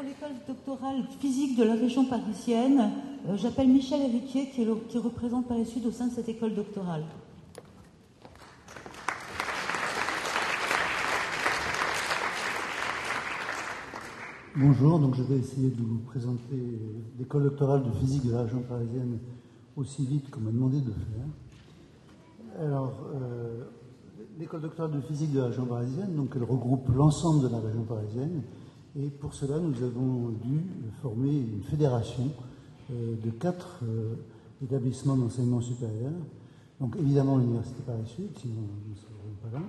l'école doctorale physique de la région parisienne. J'appelle Michel Héritier, qui représente Paris Sud au sein de cette école doctorale. Bonjour, donc je vais essayer de vous présenter l'école doctorale de physique de la région parisienne aussi vite qu'on m'a demandé de le faire. Alors, l'école doctorale de physique de la région parisienne, donc elle regroupe l'ensemble de la région parisienne, et pour cela nous avons dû former une fédération de 4 établissements d'enseignement supérieur. Donc évidemment l'université Paris Sud, sinon nous ne serions pas là.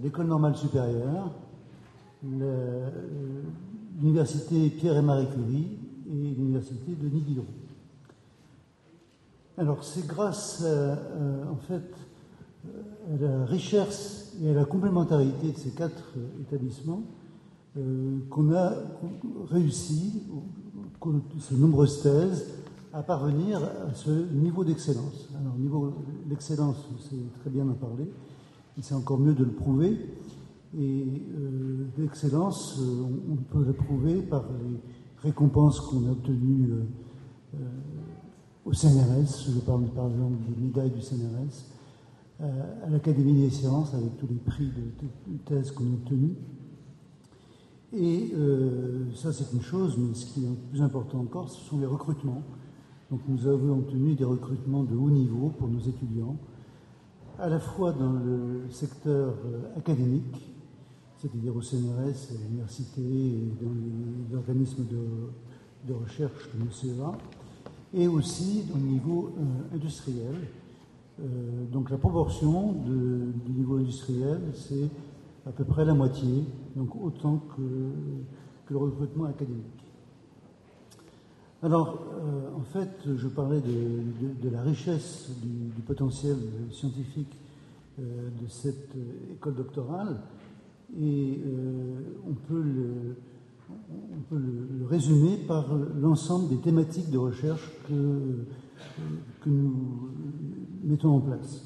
L'école normale supérieure, l'université Pierre et Marie Curie et l'université Denis Diderot. Alors c'est grâce en fait à la richesse et à la complémentarité de ces 4 établissements qu'on a réussi, ces nombreuses thèses, à parvenir à ce niveau d'excellence. Alors niveau d'excellence, c'est très bien d'en parler, et c'est encore mieux de le prouver. Et l'excellence, on peut la prouver par les récompenses qu'on a obtenues au CNRS. Je parle par exemple des médailles du CNRS, à l'Académie des sciences, avec tous les prix de thèse qu'on a obtenus. Et ça, c'est une chose, mais ce qui est plus important encore, ce sont les recrutements. Donc nous avons obtenu des recrutements de haut niveau pour nos étudiants, à la fois dans le secteur académique, c'est-à-dire au CNRS, à l'université et dans les organismes de recherche comme le CEA, et aussi au niveau industriel. Donc la proportion du niveau industriel, c'est à peu près la moitié, donc autant que le recrutement académique. Alors, en fait, je parlais de la richesse du potentiel scientifique de cette école doctorale, et on peut le résumer par l'ensemble des thématiques de recherche que nous mettons en place.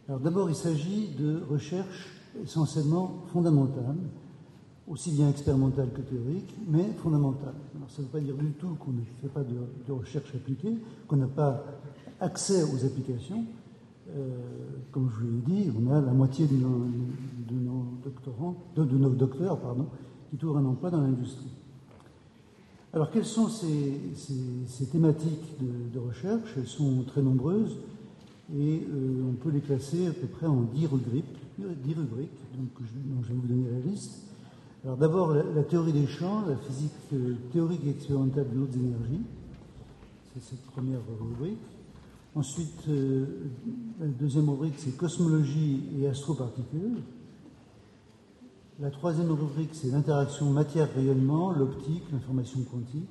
Alors d'abord, il s'agit de recherche essentiellement fondamentale, aussi bien expérimentale que théorique, mais fondamentale. Alors ça ne veut pas dire du tout qu'on ne fait pas de recherche appliquée, qu'on n'a pas accès aux applications. Comme je vous l'ai dit, on a la moitié de nos docteurs qui trouvent un emploi dans l'industrie. Alors, quelles sont ces thématiques de recherche? Elles sont très nombreuses et on peut les classer à peu près en 10 rubriques, donc je vais vous donner la liste. Alors, d'abord, la théorie des champs, la physique théorique et expérimentale de hautes énergies, c'est cette première rubrique. Ensuite, la deuxième rubrique, c'est cosmologie et astroparticules. La troisième rubrique, c'est l'interaction matière-rayonnement, l'optique, l'information quantique.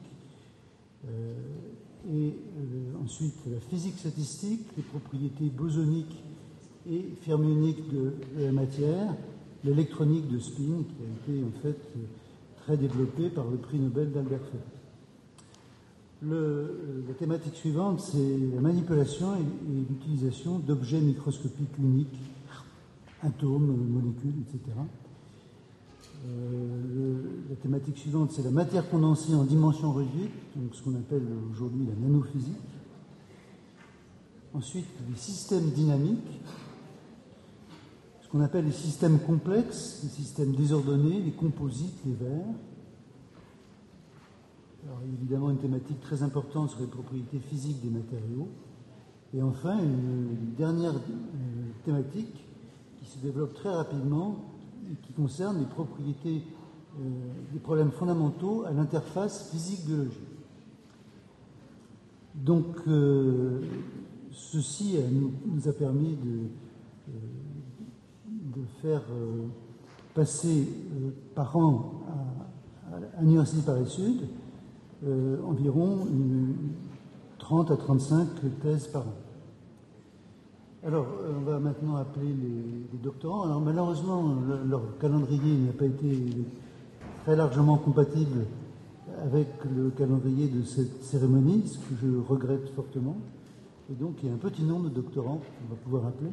Ensuite, la physique statistique, les propriétés bosoniques et fermioniques de la matière, l'électronique de spin, qui a été en fait très développée par le prix Nobel d'Albert Fehr. La thématique suivante, c'est la manipulation et l'utilisation d'objets microscopiques uniques, atomes, molécules, etc. La thématique suivante, c'est la matière condensée en dimension réduite, donc ce qu'on appelle aujourd'hui la nanophysique. Ensuite, les systèmes dynamiques, ce qu'on appelle les systèmes complexes, les systèmes désordonnés, les composites, les verres. Alors, évidemment, une thématique très importante sur les propriétés physiques des matériaux. Et enfin, une dernière thématique qui se développe très rapidement et qui concerne les propriétés, des problèmes fondamentaux à l'interface physique-biologique. Donc, ceci nous a permis de faire passer par an à l'Université Paris Sud environ 30 à 35 thèses par an. Alors, on va maintenant appeler les doctorants. Alors, malheureusement, leur calendrier n'a pas été très largement compatible avec le calendrier de cette cérémonie, ce que je regrette fortement. Et donc, il y a un petit nombre de doctorants qu'on va pouvoir appeler.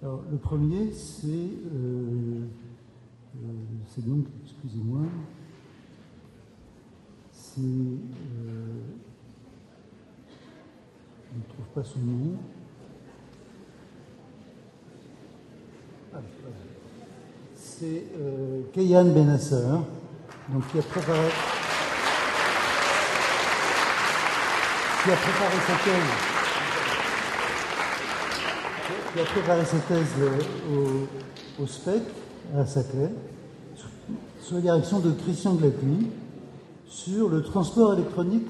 Alors, le premier, c'est donc, excusez-moi, je ne trouve pas son nom. C'est Kayhan Benasser, donc qui a préparé sa thèse au SPEC à Saclay, sous la direction de Christian Glaty, sur le transport électronique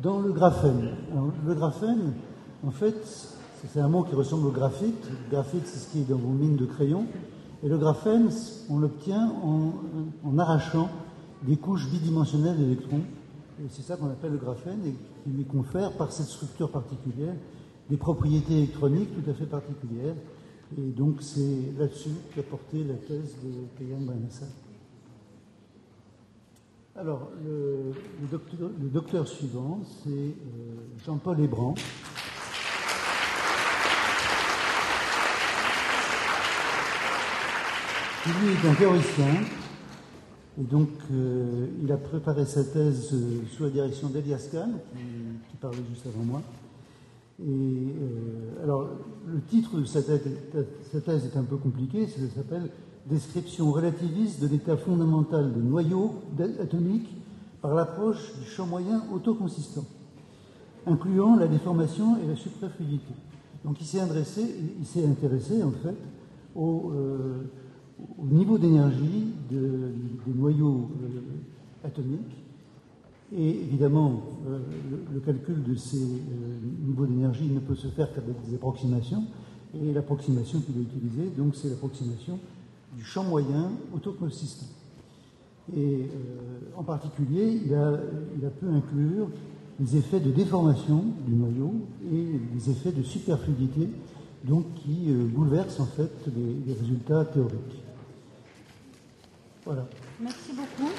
dans le graphène. Alors, le graphène, en fait, c'est un mot qui ressemble au graphite. Le graphite, c'est ce qui est dans vos mines de crayon. Et le graphène, on l'obtient en arrachant des couches bidimensionnelles d'électrons. Et c'est ça qu'on appelle le graphène et qui lui confère, par cette structure particulière, des propriétés électroniques tout à fait particulières. Et donc, c'est là-dessus qu'a porté la thèse de Kayhan Benasser. Alors, le docteur suivant, c'est Jean-Paul Hébrand. Qui lui est un théoricien, et donc il a préparé sa thèse sous la direction d'Elias Kahn, qui parlait juste avant moi. Et alors, le titre de sa thèse est un peu compliqué, ça s'appelle « Description relativiste de l'état fondamental des noyaux atomiques par l'approche du champ moyen autoconsistant, incluant la déformation et la suprafluidité ». Donc il s'est intéressé en fait au niveau d'énergie des noyaux atomiques. Et évidemment, le calcul de ces niveaux d'énergie ne peut se faire qu'avec des approximations. Et l'approximation qu'il a utilisée, donc, c'est l'approximation du champ moyen autoconsistant. Et en particulier, il a pu inclure les effets de déformation du noyau et les effets de superfluidité, donc qui bouleversent en fait les résultats théoriques. Voilà. Merci beaucoup.